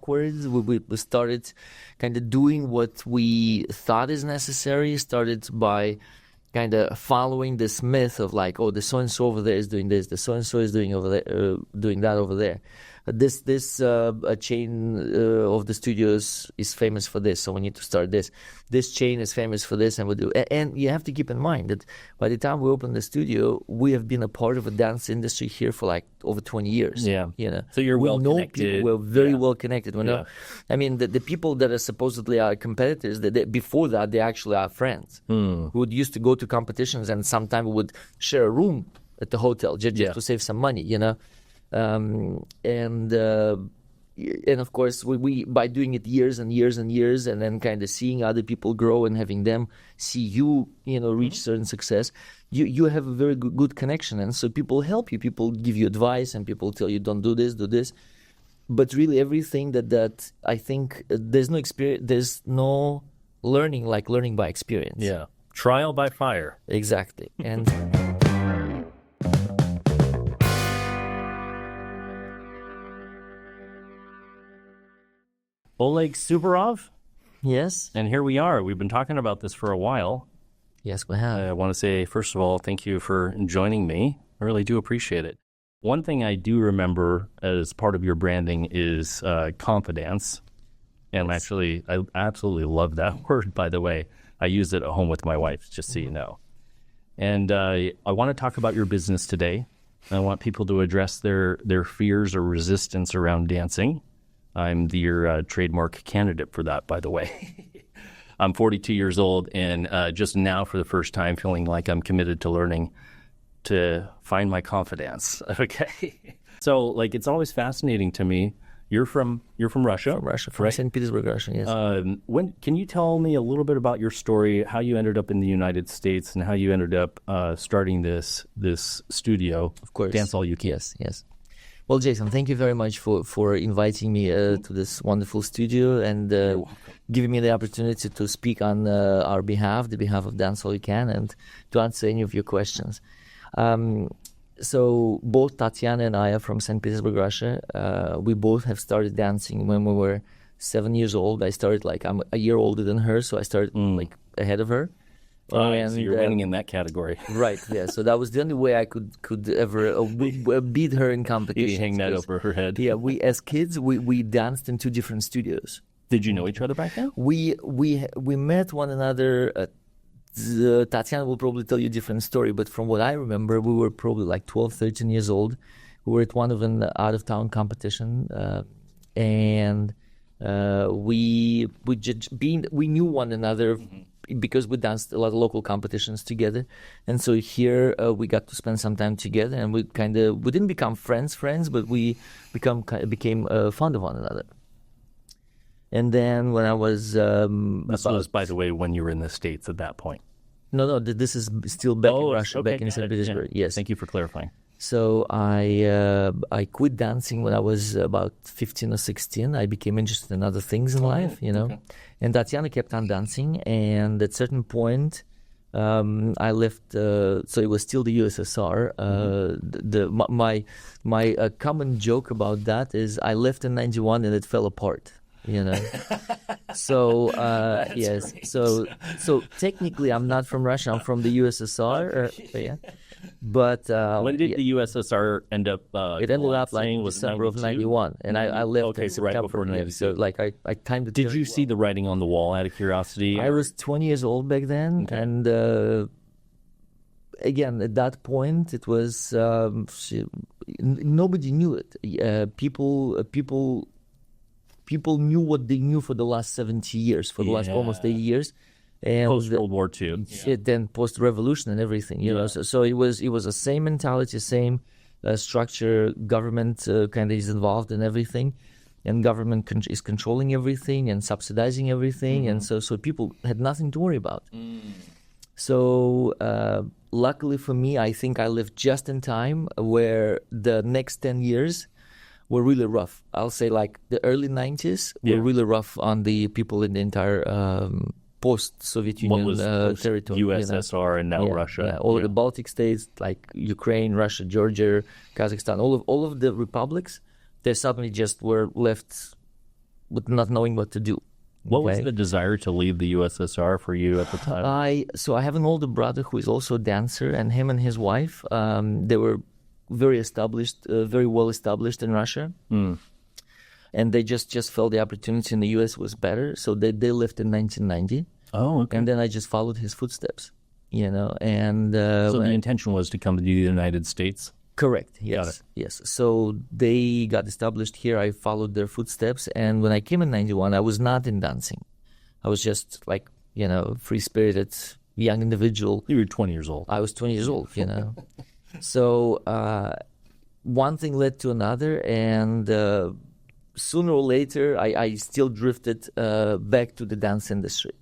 backwards. We started kind of doing what we thought is necessary, started by kind of following this myth of like, oh, the so-and-so over there is doing this, the so-and-so is doing over there, doing that over there. This chain of the studios is famous for this, so we need to start this. This chain is famous for this, and we do. And you have to keep in mind that by the time we open the studio, we have been a part of the dance industry here for like over 20 years. Yeah, So you're well connected. We're very well connected. I mean, the people that are supposedly our competitors, before that, they actually are friends who would used to go to competitions, and sometimes would share a room at the hotel just to save some money. And of course we by doing it years and years and years, and then kind of seeing other people grow and having them see you reach certain success, you have a very good connection, and so people help you, people give you advice, and people tell you don't do this, do this. But really everything that I think there's no experience, there's no learning like learning by experience. Trial by fire. Exactly. And Oleg Superov? yes. And here we are. We've been talking about this for a while. Yes, we have. I want to say, first of all, thank you for joining me. I really do appreciate it. One thing I do remember as part of your branding is confidence. And actually, I absolutely love that word, by the way. I use it at home with my wife, just so you know. And I want to talk about your business today. I want people to address their fears or resistance around dancing. I'm your trademark candidate for that, by the way. I'm 42 years old, and just now for the first time feeling like I'm committed to learning to find my confidence. Okay. So like, it's always fascinating to me. You're from Russia? From Russia, from right? St. Petersburg, Russia, yes. Can you tell me a little bit about your story, how you ended up in the United States, and how you ended up starting this studio? Of course. Dance All You Can. Yes. Well, Jason, thank you very much for inviting me to this wonderful studio and giving me the opportunity to speak on our behalf, the behalf of Dance All You Can, and to answer any of your questions. So both Tatiana and I are from St. Petersburg, Russia. We both have started dancing when we were 7 years old. I started I'm a year older than her, so I started ahead of her. So you're winning in that category. Right, yeah. So that was the only way I could ever beat her in competition. You hang that over her head. Yeah, as kids, we danced in two different studios. Did you know each other back then? We met one another. Tatiana will probably tell you a different story, but from what I remember, we were probably like 12, 13 years old. We were at one of an out-of-town competition, and we knew one another because we danced a lot of local competitions together. And so here we got to spend some time together, and we didn't become friends, but we became fond of one another. And then when I was... this was, by the way, when you were in the States at that point. No, this is still back in Russia, back in St. Petersburg. Yeah. Yes. Thank you for clarifying. So I quit dancing when I was about 15 or 16. I became interested in other things in life, Okay. And Tatiana kept on dancing, and at a certain point, I left. So it was still the USSR. My common joke about that is I left in '91 and it fell apart. So yes. Great. So technically, I'm not from Russia. I'm from the USSR. Yeah. But when did the USSR end up? It ended up in December of '91, and I left. Okay, so right before '92. So I timed it. Did you see the writing on the wall? Out of curiosity, I was 20 years old back then, and again at that point, it was nobody knew it. People knew what they knew for the last 70 years, for the last almost 80 years. And post World War II, then post revolution and everything, So it was the same mentality, same structure. Government kind of is involved in everything, and government is controlling everything and subsidizing everything, and so people had nothing to worry about. So luckily for me, I think I lived just in time where the next 10 years were really rough. I'll say the early 90s were really rough on the people in the entire post-Soviet Union territory. USSR and now Russia. Yeah. All of the Baltic states like Ukraine, Russia, Georgia, Kazakhstan, all of the republics, they suddenly just were left with not knowing what to do. What was the desire to leave the USSR for you at the time? I have an older brother who is also a dancer, and him and his wife, they were very established, very well established in Russia. And they just felt the opportunity in the U.S. was better, so they left in 1990. Oh, okay. And then I just followed his footsteps, and... so the intention was to come to the United States? Correct, yes. Got it. Yes. So they got established here, I followed their footsteps, and when I came in 91, I was not in dancing. I was just like, free-spirited young individual. You were 20 years old. I was 20 years old, So one thing led to another, and sooner or later, I still drifted back to the dance industry,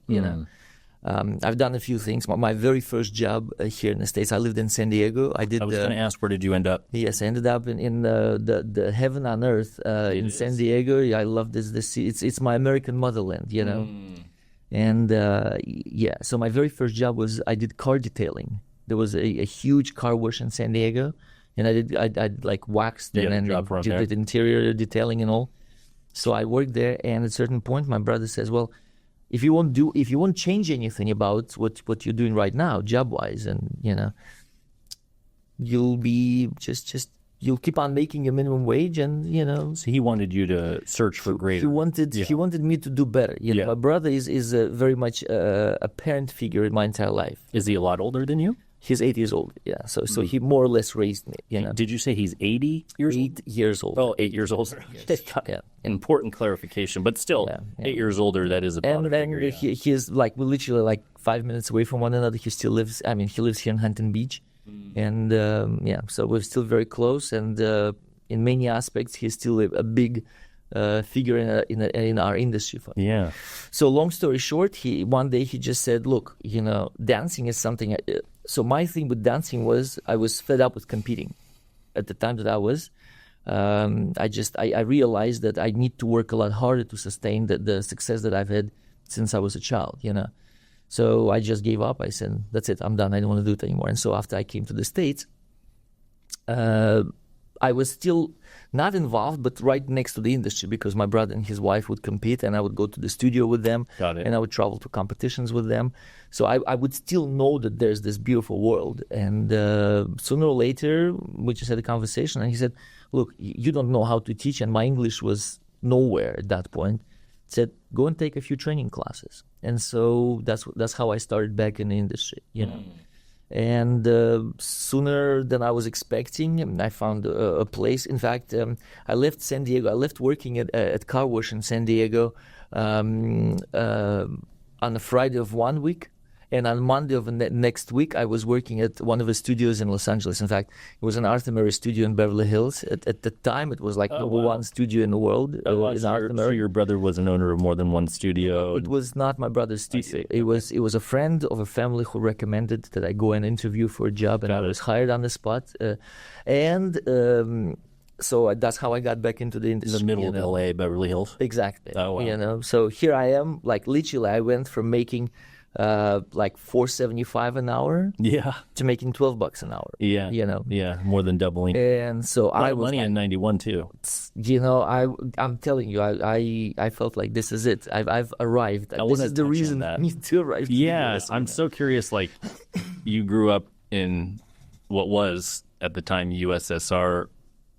I've done a few things. My very first job here in the States, I lived in San Diego. I was going to ask, where did you end up? Yes, I ended up in the heaven on earth in San Diego. I love this. It's my American motherland, And so my very first job was I did car detailing. There was a huge car wash in San Diego, and I'd like waxed and then did the interior detailing and all. So I worked there, and at a certain point, my brother says, "Well, if you won't change anything about what you're doing right now, job-wise, and you'll be you'll keep on making your minimum wage, and So he wanted you to search for greater. He wanted me to do better. My brother is very much a parent figure in my entire life. Is he a lot older than you? He's 8 years old. Yeah, so he more or less raised me. Did you say he's 80 years old? 8 years old. Oh, 8 years old. Yeah. Important clarification, but still, 8 years older. That is a and then he's like we're literally like 5 minutes away from one another. He still lives. I mean, he lives here in Huntington Beach, and so we're still very close. And in many aspects, he's still a big figure in our industry. Yeah. So long story short, one day he just said, "Look, dancing is something." So my thing with dancing was I was fed up with competing. At the time that I was, I realized that I need to work a lot harder to sustain the success that I've had since I was a child. So I just gave up. I said, "That's it. I'm done. I don't want to do it anymore." And so after I came to the States, I was still not involved, but right next to the industry, because my brother and his wife would compete, and I would go to the studio with them. Got it. And I would travel to competitions with them. So I would still know that there's this beautiful world. And sooner or later, we just had a conversation, and he said, "Look, you don't know how to teach," and my English was nowhere at that point. He said, "Go and take a few training classes." And so that's how I started back in the industry, And sooner than I was expecting, I found a place. In fact, I left San Diego. I left working at car wash in San Diego on a Friday of one week. And on Monday of the next week, I was working at one of the studios in Los Angeles. In fact, it was an Art and Mary studio in Beverly Hills. At the time, it was like number one studio in the world. So your brother was an owner of more than one studio? It was not my brother's studio. It was a friend of a family who recommended that I go and interview for a job, and I was hired on the spot. So that's how I got back into the industry. In the middle of LA, Beverly Hills? Exactly. Oh, wow. So here I am, like literally I went from making like $4.75 an hour to making $12 an hour. Yeah, more than doubling. And so I was money in 91 too. I'm telling you, I felt like this is it. I've arrived. This is the reason I need to arrive. Yeah, I'm so curious. Like, you grew up in what was at the time USSR.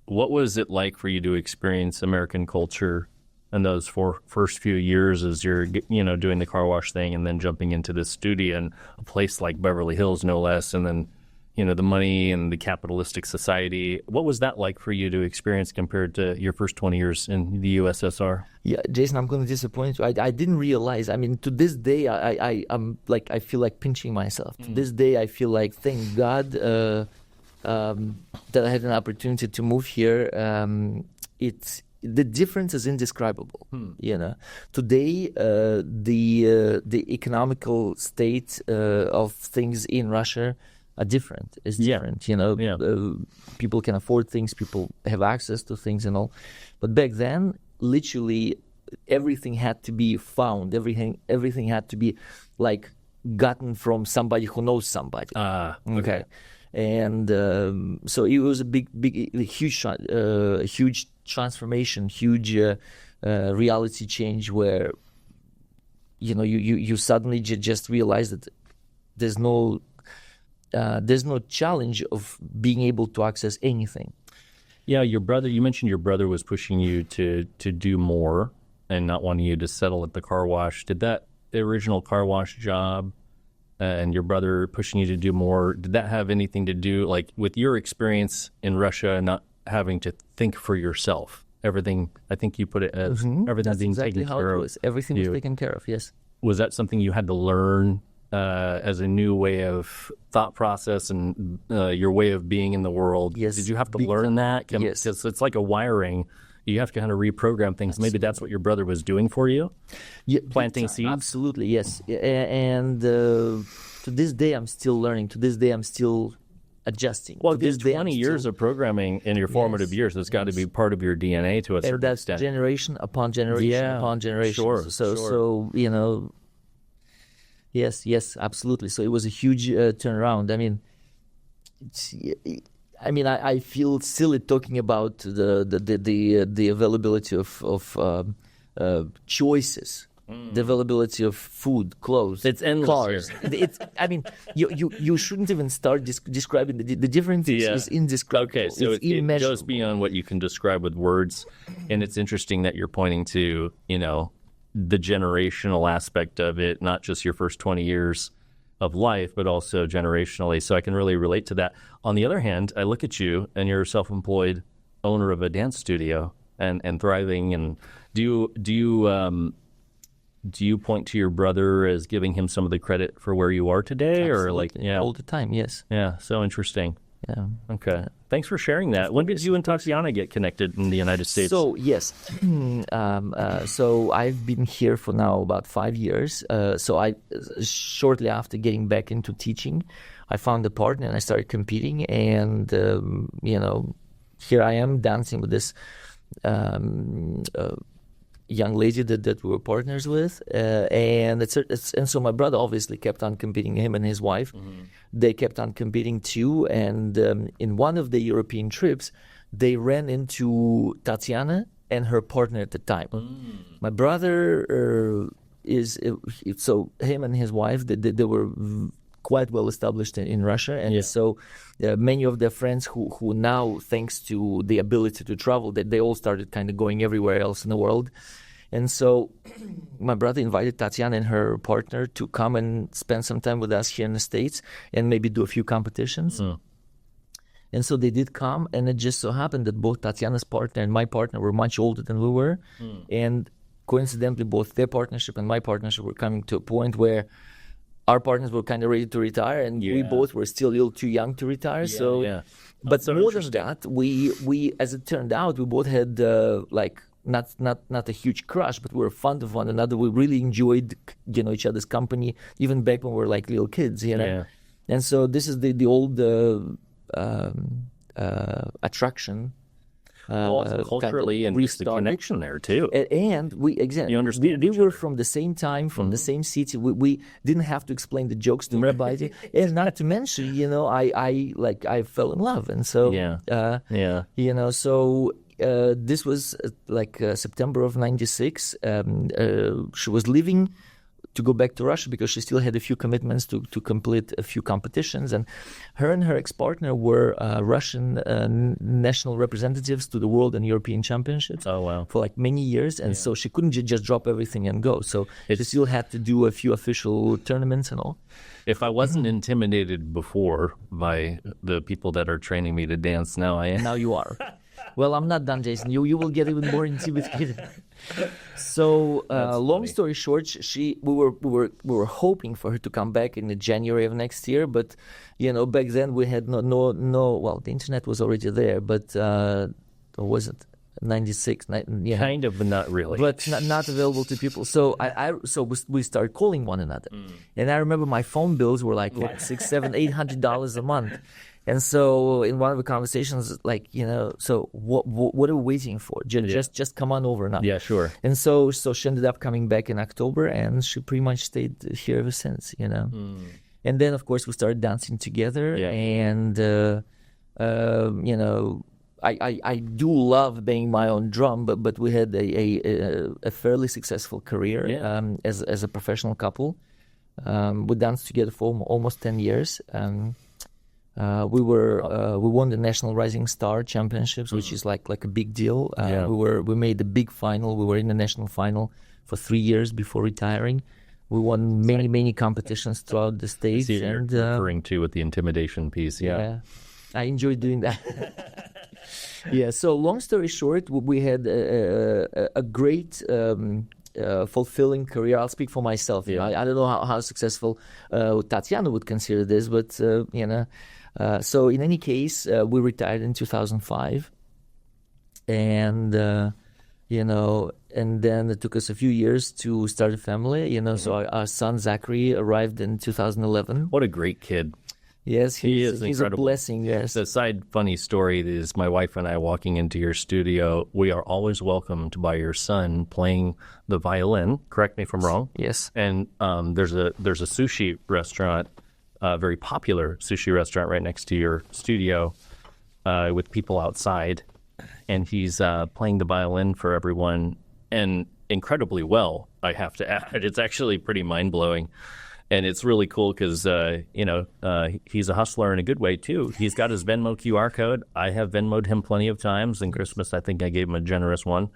What was it like for you to experience American culture in those first few years as you're, doing the car wash thing and then jumping into this studio in a place like Beverly Hills, no less, and then, the money and the capitalistic society? What was that like for you to experience compared to your first 20 years in the USSR? Yeah, Jason, I'm going to disappoint you. I didn't realize. I mean, to this day, I'm like, I feel like pinching myself. To this day, I feel like, thank God that I had an opportunity to move here. The difference is indescribable. Today, the economical state of things in Russia are different. It's different. People can afford things. People have access to things and all. But back then, literally, everything had to be found. Everything had to be like gotten from somebody who knows somebody. Okay. And so it was a huge transformation, huge reality change where you suddenly just realize that there's no challenge of being able to access anything. Yeah, your brother. You mentioned your brother was pushing you to do more and not wanting you to settle at the car wash. Did the original car wash job and your brother pushing you to do more, did that have anything to do, like, with your experience in Russia and not having to think for yourself? Everything, I think you put it as everything That's being exactly taken how care it of. was. Everything was taken care of. Yes. Was that something you had to learn as a new way of thought process and your way of being in the world? Yes. Did you have to learn that? Yes. Because it's like a wiring. You have to kind of reprogram things. Maybe that's what your brother was doing for you? Yeah, Planting seeds? Absolutely, yes. And to this day, I'm still learning. To this day, I'm still adjusting. Well, to this there's day, 20 years of programming in your formative years. That's got to be part of your DNA to a certain and that's extent. generation upon generation upon generation. Sure, So yes, absolutely. So it was a huge turnaround. I feel silly talking about the availability of choices, the availability of food, clothes. It's endless cars. You shouldn't even start describing the difference is indescribable. Okay, so it's it immeasurable. goes beyond what you can describe with words, and it's interesting that you're pointing to, the generational aspect of it, not just your first 20 years of life, but also generationally. So I can really relate to that. On the other hand, I look at you and you're a self-employed owner of a dance studio and thriving. And do you point to your brother as giving him some of the credit for where you are today? Absolutely. Or all the time? Yes. Yeah. So interesting. Yeah. Okay. Thanks for sharing that. When did you and Tatiana get connected in the United States? So, yes. So I've been here for now about 5 years. So I shortly after getting back into teaching, I found a partner and I started competing. And, here I am dancing with this young lady that we were partners with, and so my brother obviously kept on competing. Him and his wife, they kept on competing too. And in one of the European trips, they ran into Tatiana and her partner at the time. My brother so him and his wife, they were quite well established in Russia, and so many of their friends who now, thanks to the ability to travel, that they all started kind of going everywhere else in the world. And so my brother invited Tatiana and her partner to come and spend some time with us here in the States and maybe do a few competitions. And so they did come, and it just so happened that both Tatiana's partner and my partner were much older than we were. And coincidentally, both their partnership and my partnership were coming to a point where our partners were kind of ready to retire, and we both were still a little too young to retire. But so more than that, we as it turned out, we both had not a huge crush, but we were fond of one another. We really enjoyed each other's company, even back when we were like little kids. And so this is the old attraction. Also culturally, and just the connection there too. And we understand we were from the same time, from the same city. We didn't have to explain the jokes to everybody. And not to mention, I fell in love, and so so this was September of '96. She was leaving to go back to Russia because she still had a few commitments to complete a few competitions, and her ex-partner were Russian national representatives to the World and European Championships. Oh wow! For many years, and so she couldn't just drop everything and go. So she still had to do a few official tournaments and all. If I wasn't intimidated before by the people that are training me to dance, now I am. Now you are. Well, I'm not done, Jason. You will get even more intimidated. So, long story short, we were hoping for her to come back in January of next year, but back then we had no. Well, the internet was already there, but or was it 96? Kind of, but not really. But not available to people. So we started calling one another, and I remember my phone bills were like $600, $700, $800 a month. And so in one of the conversations, so what are we waiting for? Just come on over now. Yeah, sure. And so she ended up coming back in October, and she pretty much stayed here ever since, And then, of course, we started dancing together, and I do love being my own drum, but we had a fairly successful career as a professional couple. We danced together for almost 10 years. We won the National Rising Star Championships, which is like a big deal. We made the big final. We were in the national final for 3 years before retiring. We won many competitions throughout the state. And referring to with the intimidation piece, I enjoyed doing that. So long story short, we had a great fulfilling career. I'll speak for myself. I don't know how successful Tatiana would consider this, but so in any case, we retired in 2005, and and then it took us a few years to start a family. So our son Zachary arrived in 2011. What a great kid! Yes, he's a blessing. Yes. The side funny story is my wife and I walking into your studio. We are always welcomed by your son playing the violin. Correct me if I'm wrong. Yes. And there's a sushi restaurant, a very popular sushi restaurant right next to your studio, with people outside, and he's playing the violin for everyone, and incredibly well, I have to add. It's actually pretty mind blowing. And it's really cool because, he's a hustler in a good way, too. He's got his Venmo QR code. I have Venmo'd him plenty of times. In Christmas, I think I gave him a generous one.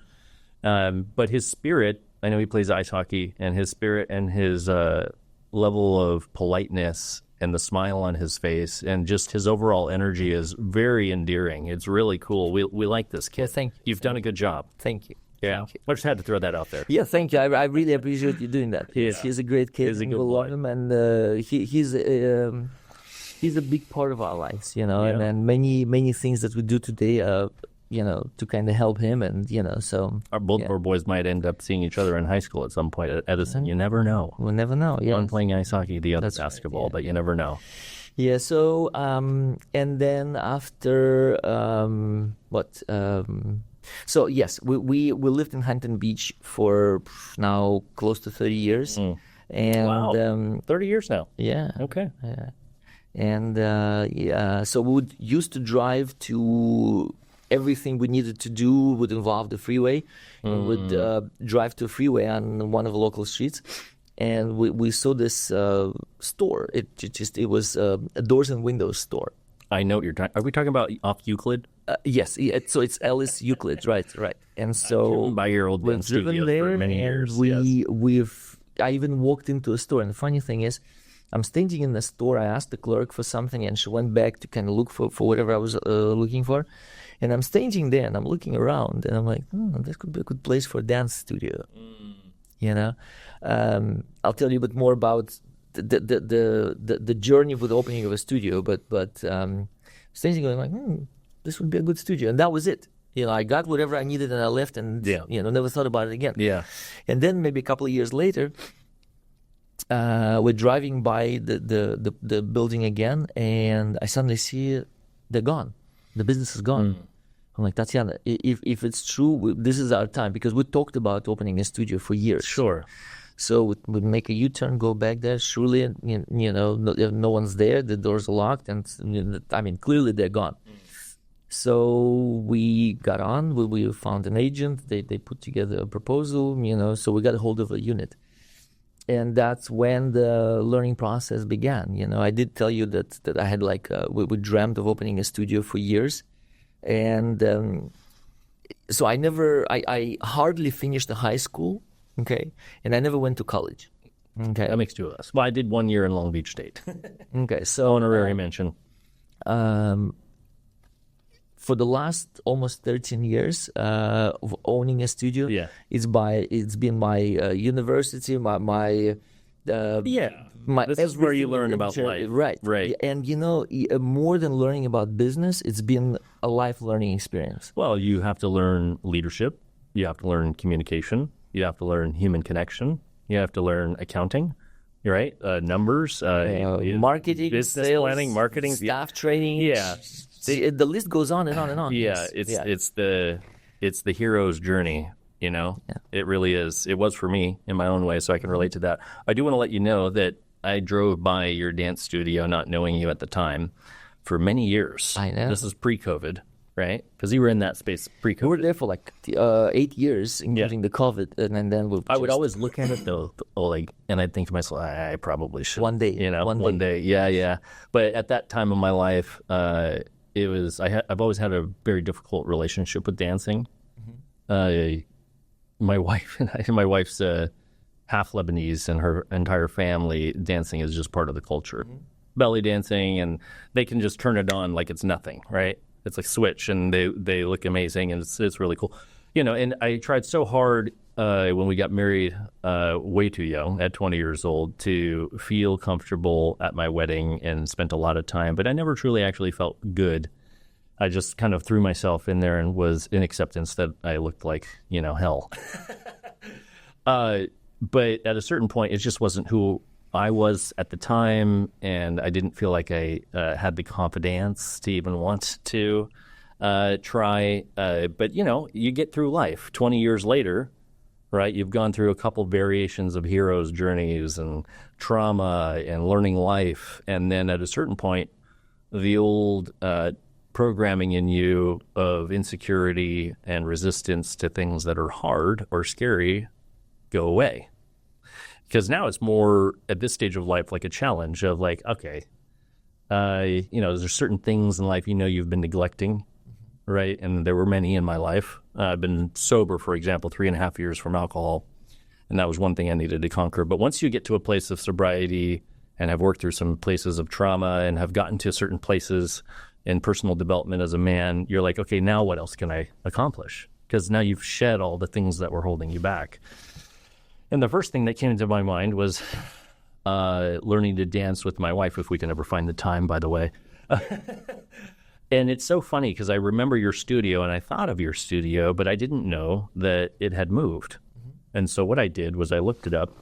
But his spirit, I know he plays ice hockey, and his spirit and his level of politeness and the smile on his face and just his overall energy is very endearing. It's really cool. We like this kid. Yeah, thank you. You've done a good job. Thank you. Yeah, I just had to throw that out there. Yeah, thank you. I really appreciate you doing that. He's a great kid. He's a good boy. Love him, and he's a big part of our lives, and many things that we do today, to kind of help him, and so. Both our boys might end up seeing each other in high school at some point at Edison. You never know. We'll never know. Yeah, one playing ice hockey, the other basketball, but you never know. Yeah. So, and then after So yes, we lived in Huntington Beach for now close to 30 years. And wow. 30 years now. Yeah. Okay. Yeah. And so we used to drive to everything we needed to do would involve the freeway. We would drive to a freeway on one of the local streets, and we saw this store. It was a doors and windows store. I know what you're talking. Are we talking about off Euclid? Yes. So it's Ellis Euclid, right. And so by your old we've driven there, for many years. I even walked into a store, and the funny thing is, I'm standing in the store. I asked the clerk for something, and she went back to kind of look for whatever I was looking for. And I'm standing there, and I'm looking around, and I'm like, this could be a good place for a dance studio. I'll tell you a bit more about the journey with the opening of a studio, but standing going like, this would be a good studio, and that was it. I got whatever I needed, and I left, and never thought about it again. Yeah. And then maybe a couple of years later, we're driving by the building again, and I suddenly see they're gone. The business is gone. I'm like, Tatiana, if it's true, this is our time, because we talked about opening a studio for years. Sure. So we'd make a U-turn, go back there. Surely, no one's there. The doors are locked, and clearly they're gone. So we got on. We found an agent. They put together a proposal. So we got a hold of a unit, and that's when the learning process began. I did tell you that I had we dreamt of opening a studio for years, and so I hardly finished the high school. Okay, and I never went to college. Okay, that makes two of us. Well, I did 1 year in Long Beach State. Okay, so honorary mention. For the last almost 13 years of owning a studio, it's been my university, my this is where you learn about life. Right. And more than learning about business, it's been a life learning experience. Well, you have to learn leadership. You have to learn communication. You have to learn human connection. You have to learn accounting, right? Numbers, marketing, business sales, planning, marketing, staff training. Yeah, the list goes on and on and on. Yeah, it's the hero's journey. It really is. It was for me in my own way, so I can relate to that. I do want to let you know that I drove by your dance studio, not knowing you at the time, for many years. I know. This is pre-COVID, right? Because you were in that space pre-COVID. We were there for like 8 years, including the COVID, and then I would always look at it though, Oleg, and I'd think to myself, I probably should. One day, one day. Yeah. But at that time of my life, it was, I've always had a very difficult relationship with dancing. My wife and my wife's half Lebanese, and her entire family, dancing is just part of the culture. Belly dancing, and they can just turn it on like it's nothing, right? It's like switch, and they look amazing, and it's really cool. And I tried so hard when we got married way too young, at 20 years old, to feel comfortable at my wedding, and spent a lot of time, but I never truly actually felt good. I just kind of threw myself in there and was in acceptance that I looked like, hell. But at a certain point, it just wasn't who I was at the time, and I didn't feel like I had the confidence to even want to try. But, you get through life 20 years later, right? You've gone through a couple variations of heroes' journeys and trauma and learning life. And then at a certain point, the old programming in you of insecurity and resistance to things that are hard or scary go away. Because now it's more, at this stage of life, like a challenge of like, okay, there's certain things in life you've been neglecting, right? And there were many in my life. I've been sober, for example, 3.5 years from alcohol, and that was one thing I needed to conquer. But once you get to a place of sobriety and have worked through some places of trauma and have gotten to certain places in personal development as a man, you're like, okay, now what else can I accomplish? Because now you've shed all the things that were holding you back. And the first thing that came into my mind was learning to dance with my wife, if we can ever find the time, by the way. And it's so funny because I remember your studio, and I thought of your studio, but I didn't know that it had moved. And so what I did was I looked it up,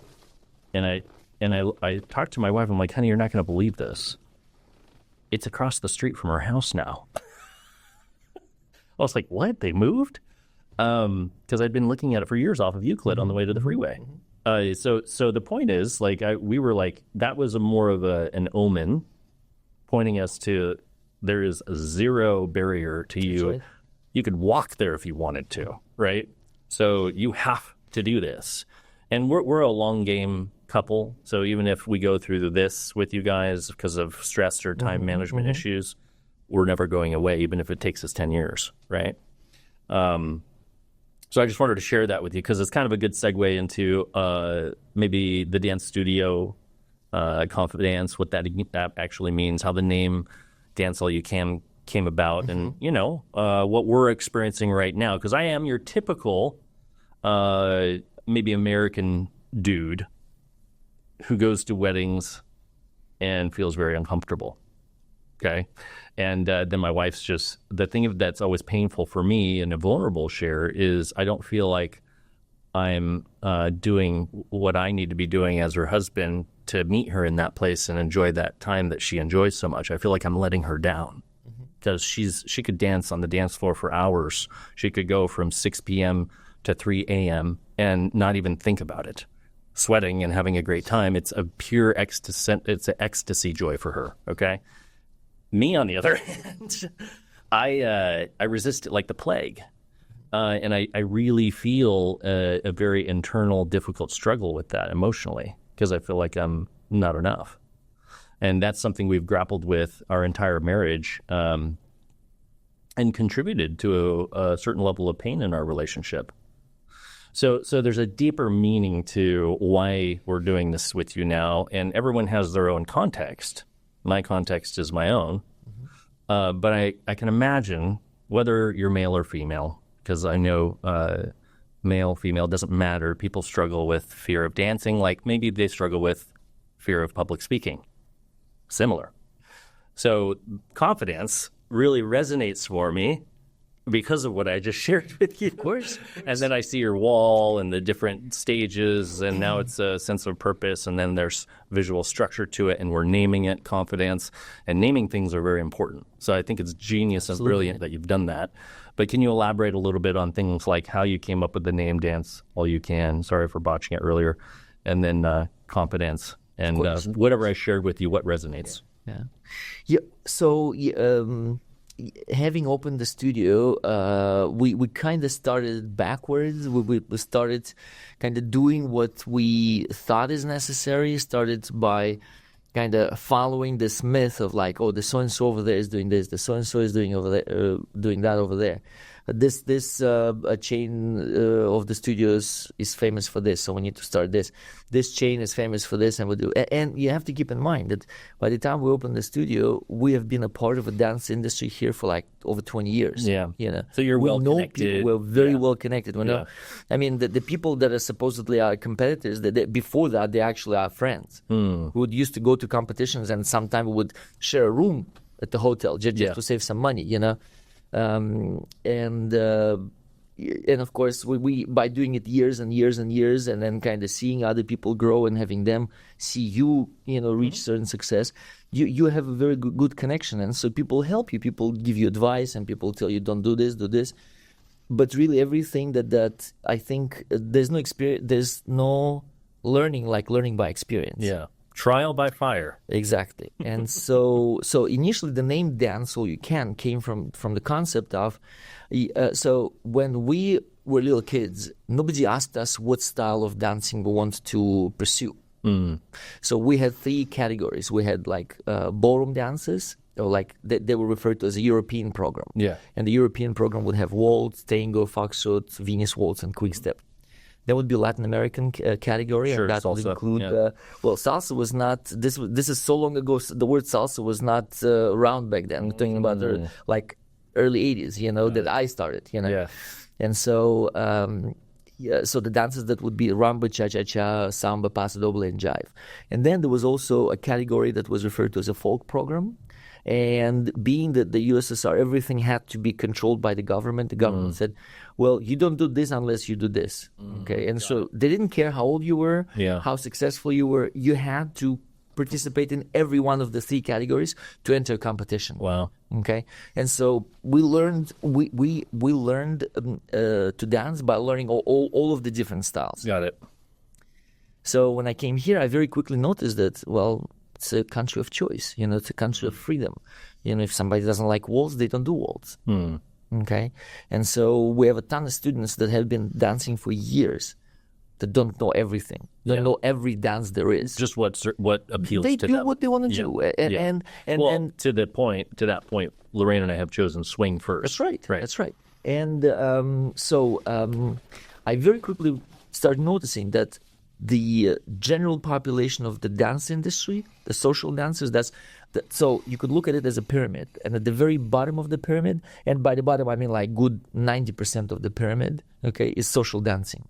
and I talked to my wife. I'm like, honey, you're not going to believe this. It's across the street from our house now. I was like, what? They moved? Because I'd been looking at it for years off of Euclid on the way to the freeway. So the point is, like, we were like, that was more of an omen pointing us to there is zero barrier to you. Right. You could walk there if you wanted to, right? So you have to do this. And we're a long game couple. So even if we go through this with you guys because of stress or time management issues, we're never going away, even if it takes us 10 years, right? So I just wanted to share that with you because it's kind of a good segue into maybe the dance studio, confidence, what that actually means, how the name Dance All You Can came about, and, what we're experiencing right now. Because I am your typical maybe American dude who goes to weddings and feels very uncomfortable. Okay. And then my wife's just, the thing that's always painful for me and a vulnerable share is I don't feel like I'm doing what I need to be doing as her husband to meet her in that place and enjoy that time that she enjoys so much. I feel like I'm letting her down because she could dance on the dance floor for hours. She could go from 6 p.m. to 3 a.m. and not even think about it, sweating and having a great time. It's a pure ecstasy. It's an ecstasy joy for her. Okay. Me, on the other hand, I resist it like the plague. And I really feel a very internal, difficult struggle with that emotionally because I feel like I'm not enough. And that's something we've grappled with our entire marriage and contributed to a certain level of pain in our relationship. So there's a deeper meaning to why we're doing this with you now, and everyone has their own context. My context is my own, but I can imagine whether you're male or female, because I know male, female, doesn't matter. People struggle with fear of dancing, like maybe they struggle with fear of public speaking. Similar. So confidence really resonates for me because of what I just shared with you. Of course. And then I see your wall and the different stages, and now it's a sense of purpose, and then there's visual structure to it, and we're naming it confidence. And naming things are very important. So I think it's genius and brilliant that you've done that. But can you elaborate a little bit on things like how you came up with the name Dance All You Can? Sorry for botching it earlier. And then confidence. And whatever I shared with you, what resonates? Yeah. So having opened the studio, we kind of started backwards. We started kind of doing what we thought is necessary. Started by kind of following this myth of like, oh, the so and so over there is doing this, the so and so is doing over there, doing that over there. This chain of the studios is famous for this, so we need to start this. This chain is famous for this, and we do. And you have to keep in mind that by the time we opened the studio, we have been a part of the dance industry here for like over 20 years. Yeah, So you're well connected. We're very well connected. I mean, the people that are supposedly our competitors, before that, they actually are friends who would used to go to competitions, and sometimes would share a room at the hotel just to save some money. And of course we by doing it years and years and years, and then kind of seeing other people grow and having them see you reach certain success, you have a very good connection, and so people help you, people give you advice, and people tell you don't do this, do this. But really everything that I think there's no experience, there's no learning like learning by experience. Trial by fire. Exactly. And so initially the name Dance All You Can came from the concept of, so when we were little kids, nobody asked us what style of dancing we want to pursue. So we had 3 categories. We had like ballroom dances, or like they were referred to as a European program. And the European program would have waltz, tango, foxtrot, Venus waltz, and quick step. There would be Latin American category, and that would include. Well, salsa was not. This is so long ago. The word salsa was not around back then. I'm talking about the like early '80s. That I started. And so so the dances that would be rumba, cha-cha-cha, samba, paso doble, and jive. And then there was also a category that was referred to as a folk program. And being that the USSR, everything had to be controlled by the government. The government said, well, you don't do this unless you do this. Okay. And so they didn't care how old you were, how successful you were. You had to participate in every one of the 3 categories to enter a competition. Wow. Okay. And so we learned to dance by learning all of the different styles. Got it. So when I came here, I very quickly noticed that, well, it's a country of choice. It's a country of freedom. If somebody doesn't like waltz, they don't do waltz. Okay? And so we have a ton of students that have been dancing for years that don't know everything. Don't know every dance there is. Just what appeals to them. They do what they want to do. And to that point, Lorraine and I have chosen swing first. That's right. That's right. And so I very quickly started noticing that the general population of the dance industry, the social dancers, so you could look at it as a pyramid, and at the very bottom of the pyramid, and by the bottom I mean like good 90% of the pyramid, okay, is social dancing.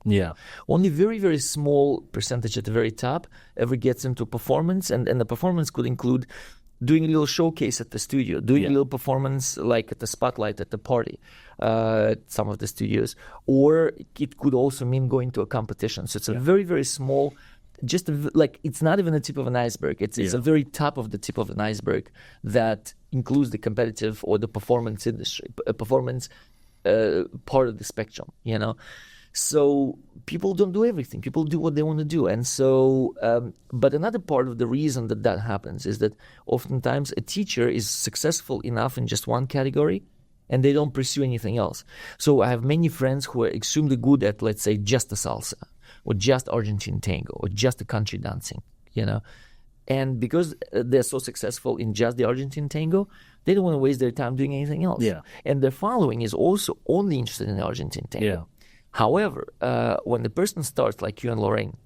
Only very, very small percentage at the very top ever gets into performance, and the performance could include doing a little showcase at the studio, doing a little performance like at the spotlight at the party, some of the studios, or it could also mean going to a competition. So it's a very, very small, like it's not even the tip of an iceberg. It's a very top of the tip of an iceberg that includes the competitive or the performance industry, performance part of the spectrum, So people don't do everything. People do what they want to do. And so, but another part of the reason that happens is that oftentimes a teacher is successful enough in just one category and they don't pursue anything else. So I have many friends who are extremely good at, let's say, just the salsa or just Argentine tango or just the country dancing, And because they're so successful in just the Argentine tango, they don't want to waste their time doing anything else. And their following is also only interested in the Argentine tango. However, when the person starts like you and Lorraine,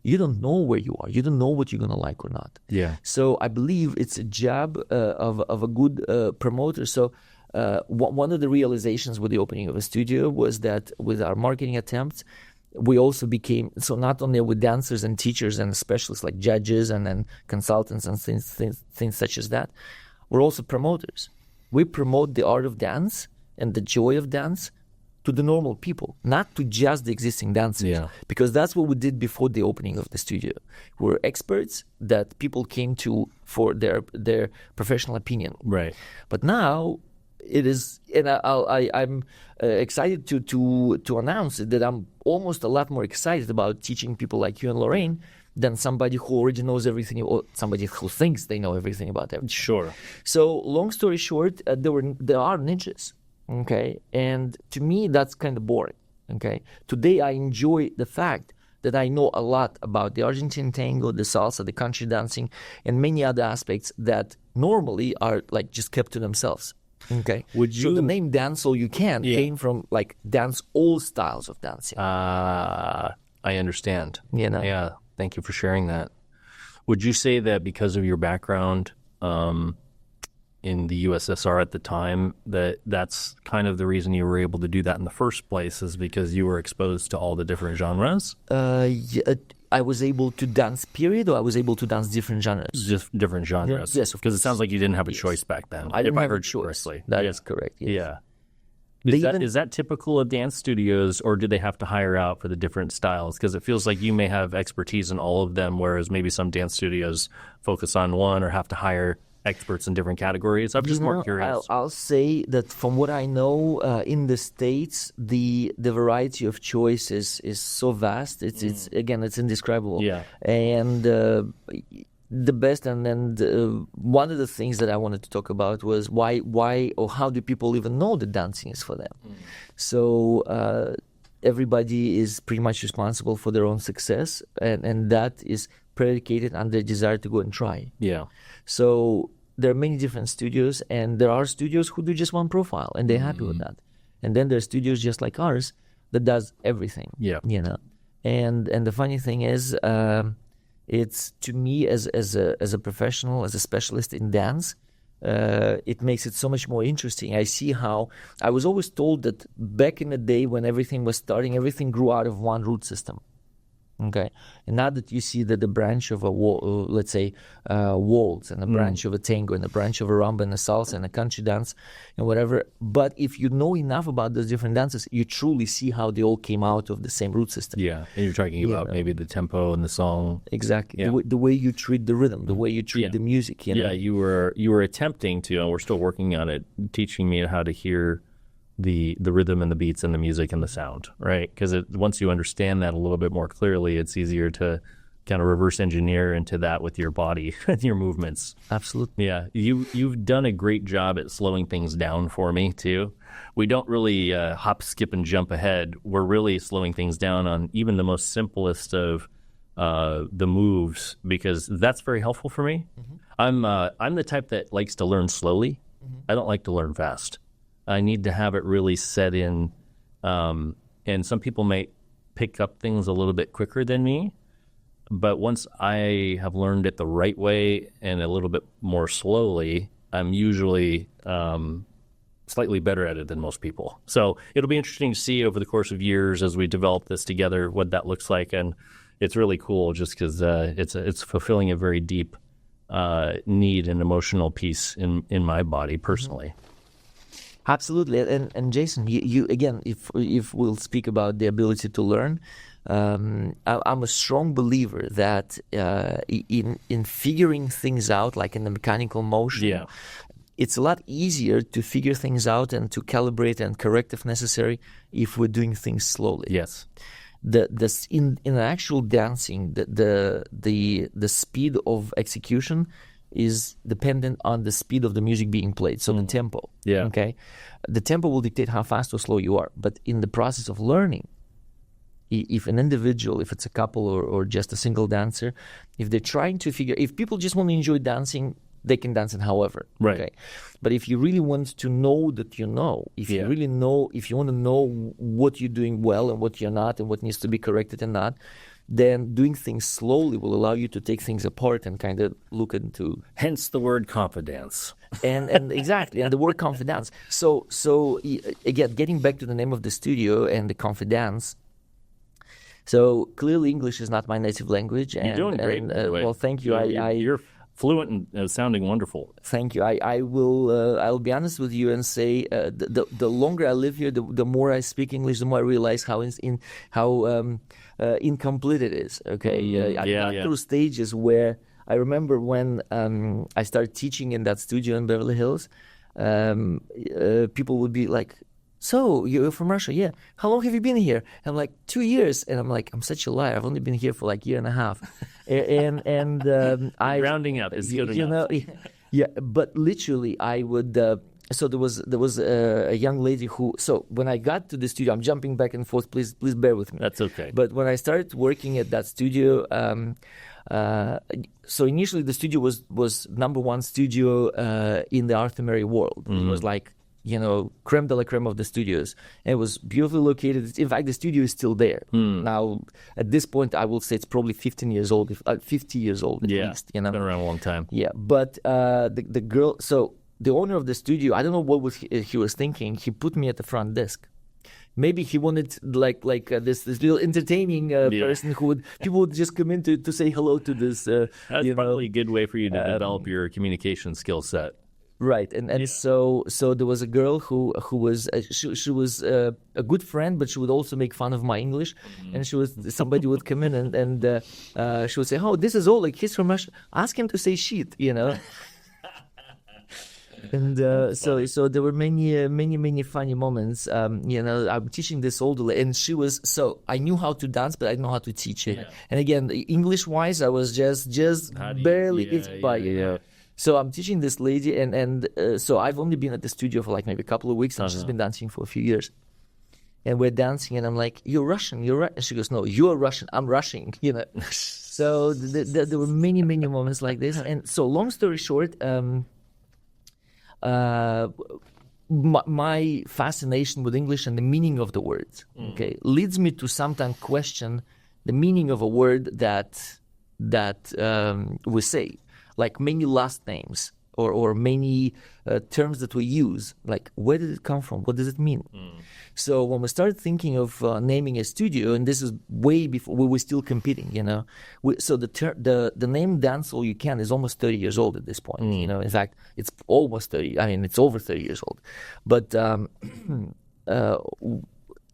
you don't know where you are. You don't know what you're going to like or not. So I believe it's a job of a good promoter. So one of the realizations with the opening of a studio was that with our marketing attempts, we also became, so not only with dancers and teachers and specialists like judges and consultants and things such as that, we're also promoters. We promote the art of dance and the joy of dance to the normal people, not to just the existing dancers. Because that's what we did before the opening of the studio. We're experts that people came to for their professional opinion. But now it is, and I'm excited to announce that I'm almost a lot more excited about teaching people like you and Lorraine than somebody who already knows everything, or somebody who thinks they know everything about everything. Sure. So long story short, there are niches, okay? And to me, that's kind of boring, okay? Today, I enjoy the fact that I know a lot about the Argentine tango, the salsa, the country dancing, and many other aspects that normally are like just kept to themselves. Okay. So the name Dance All You Can came from like dance all styles of dancing. I understand. You know? Yeah. Thank you for sharing that. Would you say that because of your background in the USSR at the time, that's kind of the reason you were able to do that in the first place, is because you were exposed to all the different genres? I was able to dance, period, or I was able to dance different genres? Just different genres. Yes, because it sounds like you didn't have a choice back then. I didn't if I have a heard you choice. correctly. That is correct. Yes. Yeah. Is that typical of dance studios, or do they have to hire out for the different styles? Because it feels like you may have expertise in all of them, whereas maybe some dance studios focus on one or have to hire experts in different categories. I'm just more curious. I'll say that from what I know, in the States, the variety of choices is so vast. It's indescribable. Yeah. And the best, and then one of the things that I wanted to talk about was why or how do people even know that dancing is for them? So everybody is pretty much responsible for their own success, and that is predicated on their desire to go and try. Yeah. So there are many different studios, and there are studios who do just one profile, and they're happy with that. And then there are studios just like ours that does everything. Yeah. You know, and the funny thing is, it's to me as a professional, as a specialist in dance, it makes it so much more interesting. I see how I was always told that back in the day when everything was starting, everything grew out of one root system. Okay, and now that you see that the branch of a let's say waltz, and a branch of a tango, and a branch of a rumba, and a salsa, and a country dance, and whatever. But if you know enough about those different dances, you truly see how they all came out of the same root system. Yeah, and you're talking about maybe the tempo and the song. Exactly, the way you treat the rhythm, the way you treat the music. You know? Yeah, you were attempting to, and we're still working on it, teaching me how to hear the rhythm and the beats and the music and the sound, right? Because once you understand that a little bit more clearly, it's easier to kind of reverse engineer into that with your body and your movements. Absolutely. Yeah, you've done a great job at slowing things down for me too. We don't really hop, skip, and jump ahead. We're really slowing things down on even the most simplest of the moves, because that's very helpful for me. I'm the type that likes to learn slowly. I don't like to learn fast. I need to have it really set in, and some people may pick up things a little bit quicker than me, but once I have learned it the right way and a little bit more slowly, I'm usually slightly better at it than most people. So it'll be interesting to see over the course of years as we develop this together what that looks like, and it's really cool just because it's fulfilling a very deep need and emotional piece in my body personally. Absolutely, and Jason, you again, if we'll speak about the ability to learn, I'm a strong believer that in figuring things out, like in the mechanical motion, it's a lot easier to figure things out and to calibrate and correct if necessary if we're doing things slowly. Yes. In actual dancing, the speed of execution is dependent on the speed of the music being played, so the tempo. Yeah. Okay, the tempo will dictate how fast or slow you are. But in the process of learning, if an individual, if it's a couple or just a single dancer, if they're trying to figure, if people just want to enjoy dancing, they can dance it however. Right. Okay? But if you really want to know that you know, if you really know, if you want to know what you're doing well and what you're not, and what needs to be corrected and not, then doing things slowly will allow you to take things apart and kind of look into. Hence the word confidence. And exactly, and the word confidence. So again, getting back to the name of the studio and the confidence. So clearly, English is not my native language. You're doing great. Well, thank you. You're fluent and sounding wonderful. Thank you. I will. I'll be honest with you and say the longer I live here, the more I speak English, the more I realize how incomplete it is. Okay. I've gone through stages where I remember when I started teaching in that studio in Beverly Hills. People would be like, "So you're from Russia? Yeah. How long have you been here?" I'm like, 2 years. And I'm like, I'm such a liar. I've only been here for like a year and a half. I Rounding up is good you enough. know, yeah. But literally, I would. So there was a young lady who. So when I got to the studio, I'm jumping back and forth. Please bear with me. That's okay. But when I started working at that studio, so initially the studio was number one studio in the Arthur Murray world. It was like, creme de la creme of the studios. And it was beautifully located. In fact, the studio is still there. Now, at this point, I will say it's probably 15 years old, 50 years old at least. Been around a long time. Yeah, but the girl, so the owner of the studio, I don't know what he was thinking. He put me at the front desk. Maybe he wanted like this little entertaining person people would just come in to say hello to this. That's probably a good way for you to develop your communication skill set. Right, and so there was a girl who was she was a good friend, but she would also make fun of my English, and somebody would come in and she would say, "Oh, this is Oleg. He's from Russia. Ask him to say shit," And so there were many funny moments. I'm teaching this older lady, and she was I knew how to dance, but I didn't know how to teach it. Yeah. And again, English wise, I was just barely getting by. So I'm teaching this lady, and so I've only been at the studio for like maybe a couple of weeks, and she's been dancing for a few years. And we're dancing, and I'm like, "You're Russian, you're right." And she goes, "No, you're Russian, I'm Russian." So there were many moments like this. And so, long story short, my fascination with English and the meaning of the words, leads me to sometimes question the meaning of a word that we say, like many last names or many terms that we use. Like, where did it come from? What does it mean? So when we started thinking of naming a studio, and this is way before we were still competing, so the name Dance All You Can is almost 30 years old at this point. In fact, it's almost 30. I mean, it's over 30 years old. But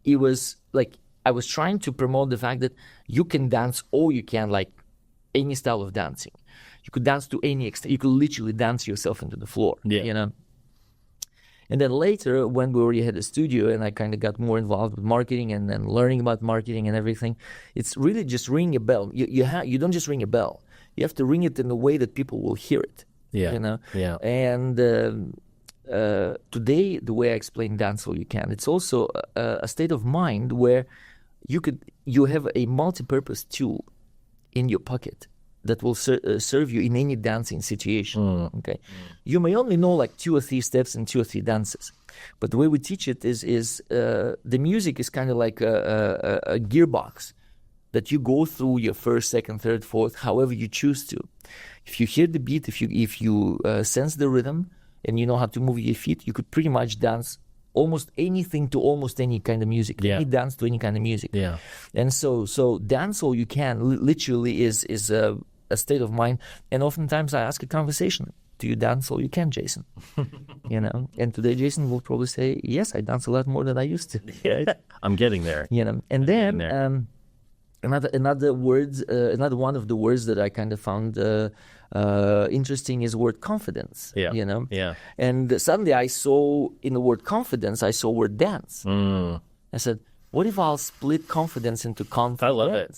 it was like I was trying to promote the fact that you can dance all you can, like any style of dancing. You could dance to any extent. You could literally dance yourself into the floor. And then later, when we already had a studio, and I kind of got more involved with marketing and then learning about marketing and everything, it's really just ringing a bell. You don't just ring a bell. You have to ring it in a way that people will hear it. And today, the way I explain Dance All You Can, it's also a state of mind where you have a multi-purpose tool in your pocket that will serve you in any dancing situation. You may only know like 2 or 3 steps and 2 or 3 dances, but the way we teach it is the music is kind of like a gearbox that you go through your first, second, third, fourth, however you choose to. If you hear the beat, if you sense the rhythm, and you know how to move your feet, you could pretty much dance almost anything to almost any kind of music. Any dance to any kind of music. And so Dance All You Can literally is a state of mind. And oftentimes I ask a conversation, "Do you dance all you can, Jason?" And today Jason will probably say, "Yes, I dance a lot more than I used to." I'm getting there. And then another one of the words that I kind of found interesting is word confidence. And suddenly I saw in the word confidence, I saw word dance. I said, what if I'll split confidence into confidence? I love it.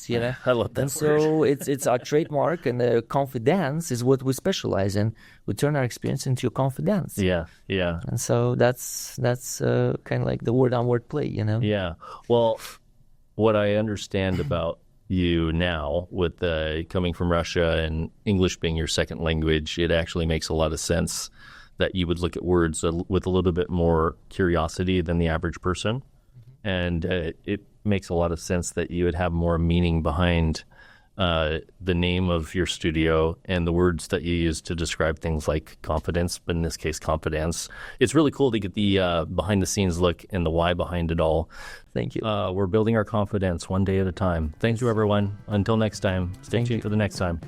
I love that. And so it's our trademark, and confidence is what we specialize in. We turn our experience into your confidence. And so that's kind of like the word-on-word play, Yeah. Well, what I understand about you now, with coming from Russia and English being your second language, it actually makes a lot of sense that you would look at words with a little bit more curiosity than the average person. And it makes a lot of sense that you would have more meaning behind the name of your studio and the words that you use to describe things like confidence, but in this case, confidence. It's really cool to get the behind-the-scenes look and the why behind it all. Thank you. We're building our confidence one day at a time. Thank you, everyone. Until next time, stay tuned for the next time.